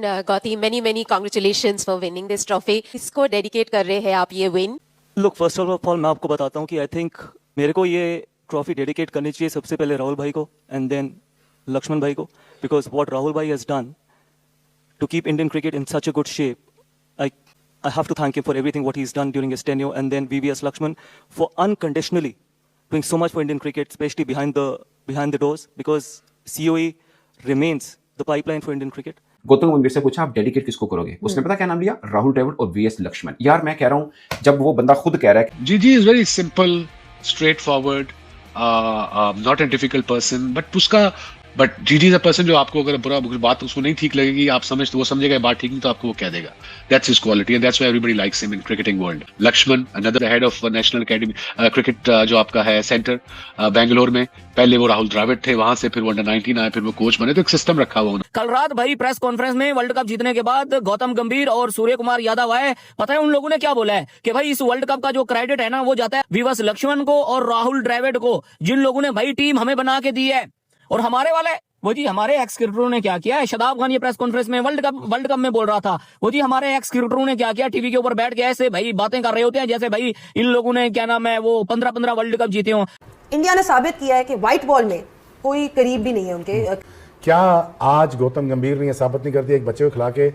Gautam, many congratulations for winning this trophy. किसको dedicate कर रहे हैं आप ये win? Look, first of all मैं आपको बताता हूँ कि आई थिंक मेरे को ये ट्रॉफी डेडिकेट करनी चाहिए सबसे पहले राहुल भाई को एंड देन लक्ष्मण भाई को, बिकॉज व्हाट राहुल भाई has done to keep Indian cricket in such a good shape. I have to thank him for everything what he's done during his tenure, and then VVS Lakshman for unconditionally doing so much for Indian cricket, especially behind the doors, because COE remains the pipeline for Indian cricket. Gautam गंभीर से पूछा आप dedicate किसको करोगे, उसने पता क्या नाम लिया? राहुल द्रविड़ और वीएस लक्ष्मण। यार मैं कह रहा हूं, जब वो बंदा खुद कह रहा है जीजी is very simple, straight forward, not a difficult person, but जीजी इज अ पर्सन जो आपको अगर बुरा बात उसको नहीं ठीक लगेगी, आप वो समझेगा बात ठीक नहीं तो आपको वो कह देगा। That's his quality and that's why everybody likes him in cricketing world. Laxman another head of national academy cricket जो आपका है सेंटर बेंगलोर में, पहले वो राहुल द्रविड़ थे, वहां से फिर वो अंडर 19 आए, फिर वो कोच बने, तो एक सिस्टम रखा हुआ उन्होंने। कल रात भाई प्रेस कॉन्फ्रेंस में वर्ल्ड कप जीतने के बाद गौतम गंभीर और सूर्य कुमार यादव आए, पता है उन लोगों ने क्या बोला है कि भाई इस वर्ल्ड कप का जो क्रेडिट है ना वो जाता है वीएस लक्ष्मण को और राहुल द्रविड़ को, जिन लोगों ने भाई टीम हमें बना के दी है। और हमारे वाले वो जी हमारे एक्स क्रिकेटरों ने क्या किया है, शादाब खान ये प्रेस कॉन्फ्रेंस में वर्ल्ड कप में बोल रहा था, वो जी हमारे एक्स क्रिकेटरों ने क्या किया, टीवी के ऊपर बैठ के ऐसे भाई बातें कर रहे होते हैं जैसे भाई इन लोगों ने क्या नाम है वो 15 वर्ल्ड कप जीते हों। इंडिया ने साबित किया है कि व्हाइट बॉल में कोई करीब भी नहीं है उनके। क्या आज गौतम गंभीर ने यह साबित नहीं कर दिया, एक बच्चे को खिला के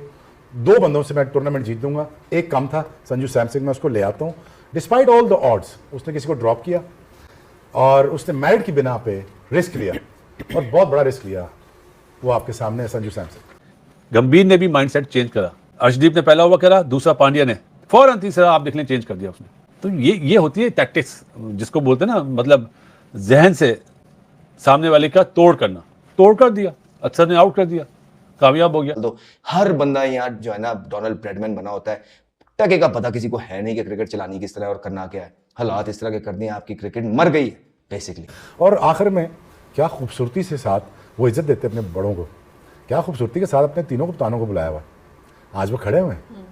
2 बंदों से मैं टूर्नामेंट जीत दूंगा? एक कम था संजू सैमसन, मैं उसको ले आता हूँ, डिस्पाइट ऑल द ऑड्स उसने किसी को ड्रॉप किया और उसने मेरिट की बिना पे रिस्क लिया और बहुत बड़ा रिस्क लिया। वो आपके सामने है संजू सैमसन। गंभीर ने भी माइंडसेट चेंज करा, अर्शदीप ने पहला ओवर करा, दूसरा पांड्या ने, फौरन तीसरा आप देख लें चेंज कर दिया उसने। तो ये होती है टैक्टिक्स, जिसको बोलते हैं ना, मतलब जहन से सामने वाले का तोड़ कर दिया, अक्सर ने आउट कर दिया, कामयाब हो गया। तो हर बंदा यहाँ जो है ना डोनाल्ड ब्रैडमैन बना होता है, टके का पता किसी को है नहीं कि क्रिकेट चलानी किस तरह और करना क्या है। हालात इस तरह के कर दिए, आपकी क्रिकेट मर गई है बेसिकली। और आखिर में क्या खूबसूरती से साथ वो इज्जत देते अपने बड़ों को, क्या खूबसूरती के साथ अपने तीनों कप्तानों को बुलाया हुआ। आज वो खड़े हुए हैं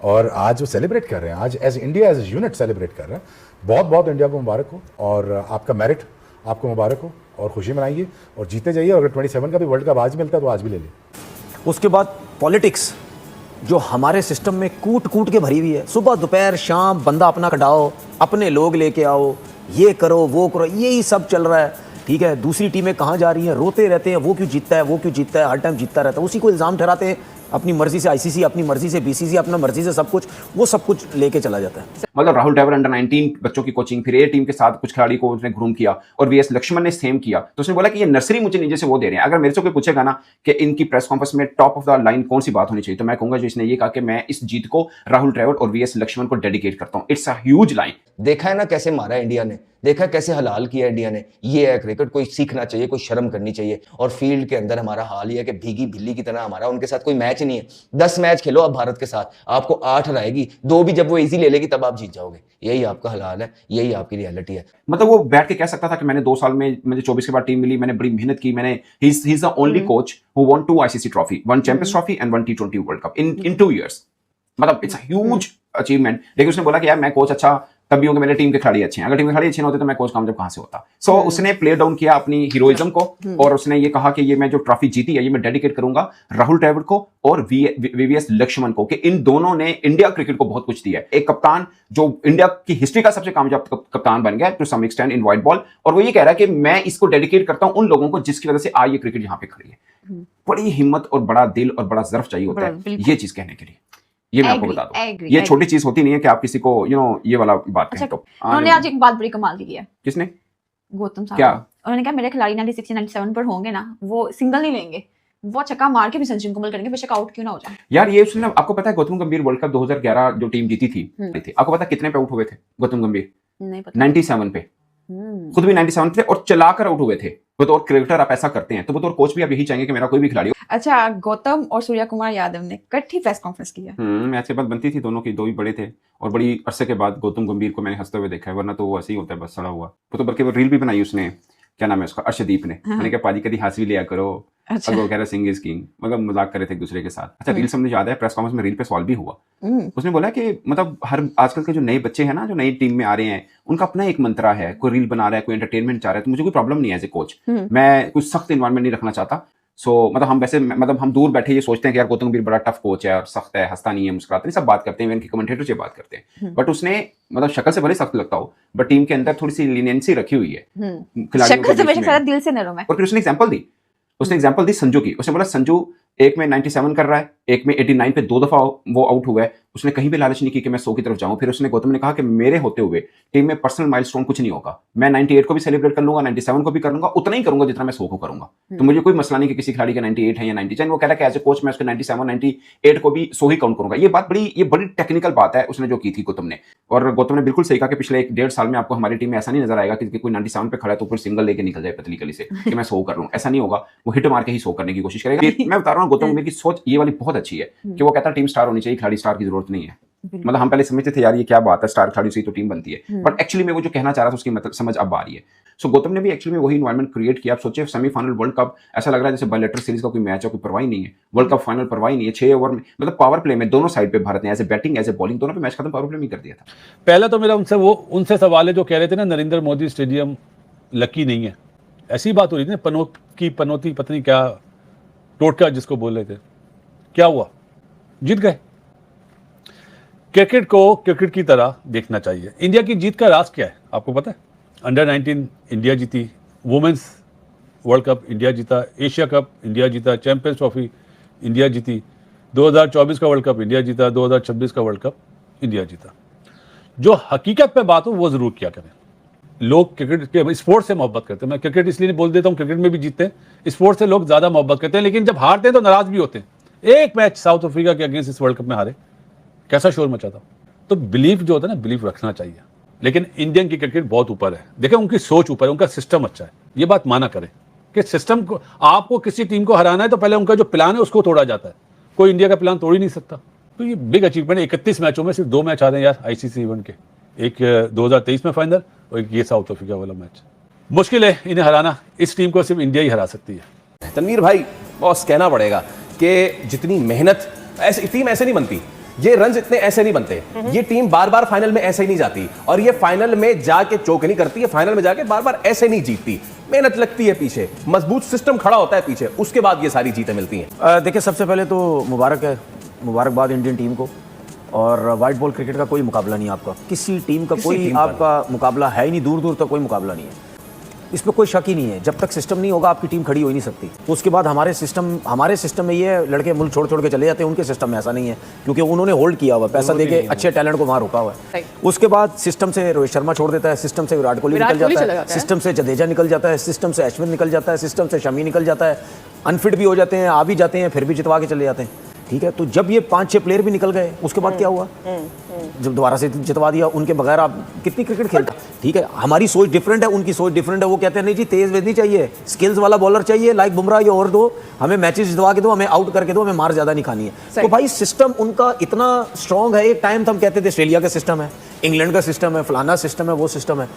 और आज वो सेलिब्रेट कर रहे हैं, आज as India as unit celebrate कर रहे हैं। बहुत बहुत इंडिया को मुबारक हो और आपका मेरिट आपको मुबारक हो और खुशी मनाइए और जीते जाइए। और अगर 27 का भी वर्ल्ड कप आज मिलता है तो आज भी ले लीजिए। उसके बाद पॉलिटिक्स जो हमारे सिस्टम में कूट के भरी हुई है, सुबह दोपहर शाम बंदा अपना कटाओ, अपने लोग लेके आओ, ये करो वो करो, यही सब चल रहा है। ठीक है, दूसरी टीमें कहाँ जा रही हैं, रोते रहते हैं वो क्यों जीतता है, हर टाइम जीतता रहता है, उसी को इल्ज़ाम ठहराते हैं। अपनी मर्जी से आईसीसी, अपनी मर्जी से बीसीसी, अपना मर्जी से सब कुछ लेके चला जाता है। मतलब राहुल द्रविड़ अंडर 19 बच्चों की कोचिंग, फिर ए टीम के साथ कुछ खिलाड़ी को उसने ग्रूम किया और वीएस लक्ष्मण ने सेम किया। तो उसने बोला कि ये नर्सरी मुझे नीचे से वो दे रहे हैं। अगर मेरे से कोई पूछेगा ना कि इनकी प्रेस कॉन्फ्रेंस में टॉप ऑफ द लाइन कौन सी बात होनी चाहिए, तो मैं कहूंगा जो इसने ये कहा कि मैं इस जीत को राहुल द्रविड़ और वीएस लक्ष्मण को डेडिकेट करता हूं। It's a huge line. देखा है ना कैसे मारा इंडिया ने, देखा कैसे हलाल किया इंडिया ने। ये है क्रिकेट, कोई सीखना चाहिए, कोई शर्म करनी चाहिए। और फील्ड के अंदर हमारा हाल ये है कि भीगी बिल्ली की तरह हमारा उनके साथ कोई मैच नहीं है। 10 मैच खेलो आप भारत के साथ, आपको 8 रहेगी, 2 भी जब वो इजी ले लेगी तब आप जीत जाओगे। यही आपका हलाल है, यही आपकी रियलिटी है। मतलब वो बैठ के कह सकता था कि मैंने 2 साल में मुझे 24 के बाद टीम मिली, मैंने बड़ी मेहनत की, मैंने he is the only coach who won 2 ICC trophy, 1 champions trophy and 1 T20 world cup in 2 years। मतलब इट्स अ ह्यूज अचीवमेंट। लेकिन उसने बोला कि यार मैं कोच अच्छा तब भी होंगे, मेरे टीम के खिलाड़ी अच्छे हैं, अगर टीम के खिलाड़ी अच्छे नहीं होते तो मैं कोच कामयाब कहां से होता। सो उसने प्ले डाउन किया अपनी हीरोइज्म को और उसने ये कहा कि ये मैं जो ट्रॉफी जीती है ये मैं डेडिकेट करूंगा राहुल द्रविड़ को और वीवीएस लक्ष्मण को, कि इन दोनों ने इंडिया क्रिकेट को बहुत कुछ दिया है। एक कप्तान जो इंडिया की हिस्ट्री का सबसे कामयाब कप्तान बन गया to some extent in white ball, और वो ये कह रहा है कि मैं इसको डेडिकेट करता हूं उन लोगों को जिसकी वजह से आज ये क्रिकेट यहाँ पे खड़ी है। बड़ी हिम्मत और बड़ा दिल और बड़ा ज़र्फ चाहिए होता है ये चीज कहने के लिए। ये मैं आपको बता दूं, ये छोटी चीज होती नहीं है कि आप किसी को ये वाला बात कहें। तो उन्होंने आज एक बात बड़ी कमाल की है। किसने? गौतम साहब। क्या? उन्होंने कहा मेरे खिलाड़ी 96 97 पर होंगे ना, वो सिंगल नहीं लेंगे, वो छक्का मार के भी सचिन को मल करेंगे, बेशक आउट क्यों ना हो जाए। यार ये उसने, आपको पता है गौतम गंभीर वर्ल्ड कप 2011 जो टीम जीती थी, आपको पता कितने पे आउट हुए थे गौतम गंभीर? नहीं पता। 97 पे, खुद भी 97 थे और चलाकर आउट हुए थे। बतौर क्रिकेटर आप ऐसा करते हैं, तो बतौर कोच भी आप यही चाहेंगे कि मेरा कोई भी खिलाड़ी हो। अच्छा, गौतम और सूर्य कुमार यादव ने इकट्ठी प्रेस कॉन्फ्रेंस की है। मैच के बाद बनती थी दोनों की, 2 ही बड़े थे और बड़ी अरसे के बाद गौतम गंभीर को मैंने हंसते हुए देखा है, वरना तो वो ऐसे ही होता है बस सड़ा हुआ। वो तो बल्कि वो रील भी बनाई उसने, क्या नाम है उसका, अर्शदीप ने। मैंने कहा पाजी कभी हंस भी लिया करो। अच्छा। अब वो कह रहा सिंग इज किंग, मतलब मजाक कर रहे थे एक दूसरे के साथ। अच्छा, रील से मुझे याद है प्रेस कॉन्फ्रेंस में रील पे सवाल भी हुआ। उसने बोला कि मतलब हर आजकल के जो नए बच्चे हैं ना, जो नई टीम में आ रहे हैं, उनका अपना एक मंत्रा है, कोई रील बना रहा है, कोई एंटरटेनमेंट चाह रहा है, तो मुझे कोई प्रॉब्लम नहीं है एज ए कोच। मैं कुछ सख्त इन्वायरमेंट नहीं रखना चाहता, सो मतलब हम वैसे मतलब हम दूर बैठे ये सोचते हैं कि यार गौतम गंभीर बड़ा टफ कोच है और सख्त है, हंसता नहीं है, मुस्कुराता नहीं, सब बात करते हैं, इनके कमेंटेटर से बात करते हैं, बट उसने मतलब शक्ल से भले सख्त लगता हो बट टीम के अंदर थोड़ी सी लीनियंसी रखी हुई है खिलाड़ियों शक्ल से के बीच बेशक सारा में। दिल से नरम है। और फिर उसने एग्जांपल दी संजू की। उसने बोला संजू एक में 97 कर रहा है, एक में 89 पे 2 दफा वो आउट हुआ है, उसने कहीं भी लालच नहीं की कि मैं 100 की तरफ जाऊं। फिर उसने गौतम ने कहा कि मेरे होते हुए टीम में पर्सनल माइलस्टोन कुछ नहीं होगा, मैं 98 को भी सेलिब्रेट कर लूंगा, 97 को भी कर लूंगा, उतना ही करूंगा जितना मैं 100 को करूंगा। तो मुझे कोई मसला नहीं कि किसी खिलाड़ी का 98 है या 90। वो कह रहा है कि एज ए कोच मैं उसके 97 98 को भी 100 ही काउंट करूंगा। ये बड़ी टेक्निकल बात है उसने जो की थी गौतम ने। और गौतम ने बिल्कुल सही कहा कि पिछले 1-1.5 साल में आपको हमारी टीम में ऐसा नहीं नजर आएगा कि कोई 97 पे खड़ा है तो कोई सिंगल लेके निकल जाए पतली गली से कि मैं 100 कर लूं। ऐसा नहीं होगा, वो हिट मार के ही 100 करने की कोशिश करेगा। मैं बता रहा हूँ गौतम गंभीर की सोच ये वाली बहुत अच्छी है कि वो कहता है टीम स्टार होनी चाहिए, खिलाड़ी स्टार की जरूरत नहीं है। मतलब हम पहले समझते थे यार ये क्या बात है, स्टार खिलाड़ी से ही तो टीम बनती है, बट एक्चुअली में वो जो कहना चाह रहा था उसकी मतलब समझ अब आ रही है। सो गौतम ने भी एक्चुअली में वही एनवायरनमेंट क्रिएट किया। आप सोचिए सेमीफाइनल वर्ल्ड कप ऐसा लग रहा है जैसे बायलैटरल सीरीज का कोई मैच है, कोई परवाही नहीं है। वर्ल्ड कप फाइनल परवाही नहीं है, 6 ओवर में मतलब पावर प्ले में दोनों साइड पे भारत ने as a batting as a bowling दोनों पे मैच खत्म पावर प्ले में कर दिया था। पहला तो मेरा उनसे सवाल है जो कह रहे थे ना नरेंद्र मोदी स्टेडियम लकी नहीं है, ऐसी बात हो रही थी ना, पनौती पत्नी क्या टोटका जिसको बोल रहे थे, क्या हुआ? जीत गए। क्रिकेट को क्रिकेट की तरह देखना चाहिए। इंडिया की जीत का राज क्या है आपको पता है? अंडर 19 इंडिया जीती, वुमेन्स वर्ल्ड कप इंडिया जीता, एशिया कप इंडिया जीता, चैंपियंस ट्रॉफी इंडिया जीती, 2024 का वर्ल्ड कप इंडिया जीता, 2026 का वर्ल्ड कप इंडिया जीता। जो हकीकत पे बात हो वो जरूर किया करें। लोग क्रिकेट के स्पोर्ट्स से मोहब्बत करते हैं, मैं क्रिकेट इसलिए नहीं बोल देता हूँ, क्रिकेट में भी जीतते हैं, स्पोर्ट्स से लोग ज्यादा मोहब्बत करते हैं, लेकिन जब हारते हैं तो नाराज भी होते हैं। एक मैच साउथ अफ्रीका के अगेंस्ट इस वर्ल्ड कप में हारे, कैसा शोर मचा था। तो बिलीफ जो होता है ना, बिलीफ रखना चाहिए। लेकिन इंडियन की क्रिकेट बहुत ऊपर है, देखें उनकी सोच ऊपर है, उनका सिस्टम अच्छा है, ये बात माना करें कि सिस्टम को आपको किसी टीम को हराना है तो पहले उनका जो प्लान है उसको तोड़ा जाता है। कोई इंडिया का प्लान तोड़ ही नहीं सकता। तो ये बिग अचीवमेंट है। 31 मैचों में सिर्फ 2 मैच हारे यार आईसीसी इवेंट के, एक 2023 में फाइनल और एक ये साउथ अफ्रीका वाला मैच। मुश्किल है इन्हें हराना, इस टीम को सिर्फ इंडिया ही हरा सकती है। तनवीर भाई बॉस कहना पड़ेगा कि जितनी मेहनत, ऐसी टीम ऐसे नहीं बनती, ये रन्स इतने ऐसे नहीं बनते, ये टीम बार बार फाइनल में ऐसे ही नहीं जाती, और ये फाइनल में जाके चोक नहीं करती है, फाइनल में जाके बार बार ऐसे नहीं जीतती। मेहनत लगती है पीछे, मजबूत सिस्टम खड़ा होता है पीछे, उसके बाद ये सारी जीतें मिलती हैं। देखिए सबसे पहले तो मुबारकबाद इंडियन टीम को, और वाइट बॉल क्रिकेट का कोई मुकाबला नहीं है आपका, किसी टीम का कोई आपका मुकाबला है ही नहीं, दूर दूर तक कोई मुकाबला नहीं है, इसमें कोई शक ही नहीं है। जब तक सिस्टम नहीं होगा आपकी टीम खड़ी हो ही नहीं सकती। उसके बाद हमारे सिस्टम में ये लड़के मुल्क छोड़ छोड़ के चले जाते हैं, उनके सिस्टम में ऐसा नहीं है क्योंकि उन्होंने होल्ड किया हुआ, पैसा देके अच्छे टैलेंट को वहाँ रोका हुआ है। उसके बाद सिस्टम से रोहित शर्मा छोड़ देता है, सिस्टम से विराट कोहली निकल जाता है, सिस्टम से जडेजा निकल जाता है, सिस्टम से अश्विन निकल जाता है, सिस्टम से शमी निकल जाता है, अनफिट भी हो जाते हैं, आ भी जाते हैं, फिर भी जितवा के चले जाते हैं। ठीक है, तो जब ये 5-6 प्लेयर भी निकल गए उसके बाद क्या हुआ? जब दोबारा से जितवा दिया, उनके बगैर आप कितनी क्रिकेट खेलते? ठीक है, हमारी सोच डिफरेंट है, उनकी सोच डिफरेंट है। वो कहते हैं नहीं जी तेज वेज नहीं चाहिए, स्किल्स वाला बॉलर चाहिए, लाइक बुमराह या और दो, हमें मैचेस जितवा के दो, हमें आउट करके दो, हमें मार ज्यादा नहीं खानी है। तो भाई सिस्टम उनका इतना स्ट्रांग है। एक टाइम हम कहते थे ऑस्ट्रेलिया का सिस्टम है, इंग्लैंड का सिस्टम है, फलाना सिस्टम है, वो सिस्टम है।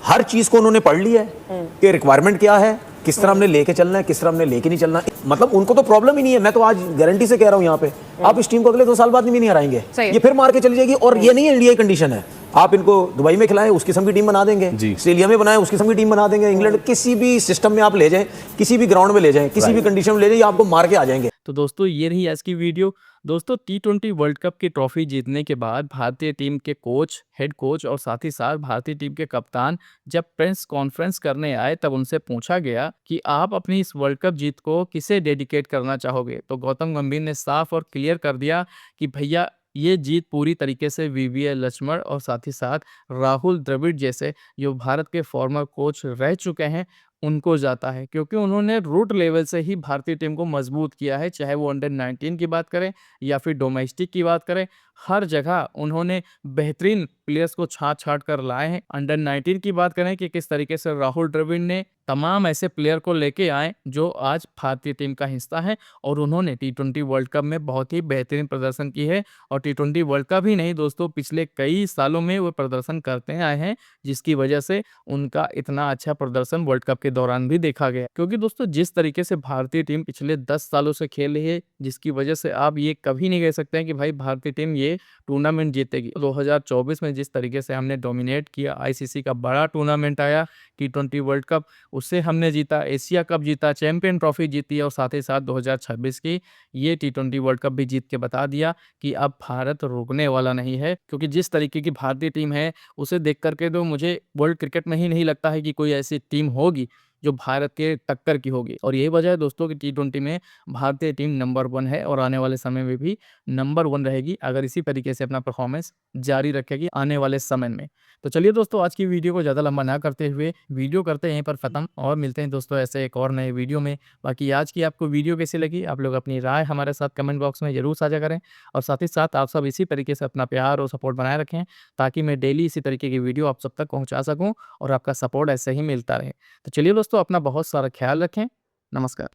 हर चीज को उन्होंने पढ़ लिया है कि रिक्वायरमेंट क्या है, किस तरह हमने लेके चलना है, किस तरह हमने लेके नहीं चलना। मतलब उनको तो प्रॉब्लम ही नहीं है। मैं तो आज गारंटी से कह रहा हूं यहाँ पे, आप इस टीम को अगले 2 साल बाद भी नहीं हराएंगे, ये फिर मार के चली जाएगी। और ये नहीं है इंडिया की कंडीशन है, आप इनको दुबई में खिलाएं उसकी किस्म की टीम बना देंगे, ऑस्ट्रेलिया में बनाएं उसकी किस्म की टीम बना देंगे, इंग्लैंड किसी भी सिस्टम में आप ले जाएं, किसी भी ग्राउंड में ले जाएं, किसी भी कंडीशन में ले जाएं, आपको मार के आ जाएंगे। तो दोस्तों ये रही आज की वीडियो। दोस्तों T20 वर्ल्ड कप की ट्रॉफी जीतने के बाद भारतीय टीम के कोच, हेड कोच और साथ ही साथ भारतीय टीम के कप्तान जब प्रेस कॉन्फ्रेंस करने आए तब उनसे पूछा गया कि आप अपनी इस वर्ल्ड कप जीत को किसे डेडिकेट करना चाहोगे, तो गौतम गंभीर ने साफ और क्लियर कर दिया कि भैया ये जीत पूरी तरीके से VVS लक्ष्मण और साथ ही साथ राहुल द्रविड़ जैसे जो भारत के फॉर्मर कोच रह चुके हैं उनको जाता है, क्योंकि उन्होंने रूट लेवल से ही भारतीय टीम को मजबूत किया है। चाहे वो अंडर 19 की बात करें या फिर डोमेस्टिक की बात करें, हर जगह उन्होंने बेहतरीन प्लेयर्स को छाट छाट कर लाए हैं। अंडर 19 की बात करें कि किस तरीके से राहुल द्रविड़ ने तमाम ऐसे प्लेयर को लेके आए जो आज भारतीय टीम का हिस्सा है, और उन्होंने T20 वर्ल्ड कप में बहुत ही बेहतरीन प्रदर्शन की है। और T20 वर्ल्ड कप ही नहीं दोस्तों, पिछले कई सालों में वो प्रदर्शन करते आए हैं, जिसकी वजह से उनका इतना अच्छा प्रदर्शन वर्ल्ड कप के के दौरान भी देखा गया। क्योंकि दोस्तों जिस तरीके से भारतीय टीम पिछले 10 सालों से खेल रही है, जिसकी वजह से आप ये कभी नहीं कह सकते हैं कि भाई भारतीय टीम ये टूर्नामेंट जीतेगी। 2024 में जिस तरीके से हमने डोमिनेट किया, आईसीसी का बड़ा टूर्नामेंट आया T20 वर्ल्ड कप, उससे हमने जीता, एशिया कप जीता, चैंपियन ट्रॉफी जीती और साथ ही साथ 2026 की ये T20 वर्ल्ड कप भी जीत के बता दिया कि अब भारत रुकने वाला नहीं है। क्योंकि जिस तरीके की भारतीय टीम है उसे देख करके तो मुझे वर्ल्ड क्रिकेट में ही नहीं लगता है कि कोई ऐसी टीम होगी जो भारत के टक्कर की होगी। और यही वजह है दोस्तों कि T20 में भारतीय टीम नंबर 1 है और आने वाले समय में भी नंबर 1 रहेगी, अगर इसी तरीके से अपना परफॉर्मेंस जारी रखेगी आने वाले समय में। तो चलिए दोस्तों, आज की वीडियो को ज़्यादा लंबा ना करते हुए वीडियो करते हैं यहीं पर ख़त्म और मिलते हैं दोस्तों ऐसे एक और नए वीडियो में। बाकी आज की आपको वीडियो कैसी लगी, आप लोग अपनी राय हमारे साथ कमेंट बॉक्स में ज़रूर साझा करें और साथ ही साथ आप सब इसी तरीके से अपना प्यार और सपोर्ट बनाए रखें, ताकि मैं डेली इसी तरीके की वीडियो आप सब तक पहुँचा सकूँ और आपका सपोर्ट ऐसे ही मिलता रहे। तो चलिए दोस्तों, अपना बहुत सारा ख्याल रखें। नमस्कार।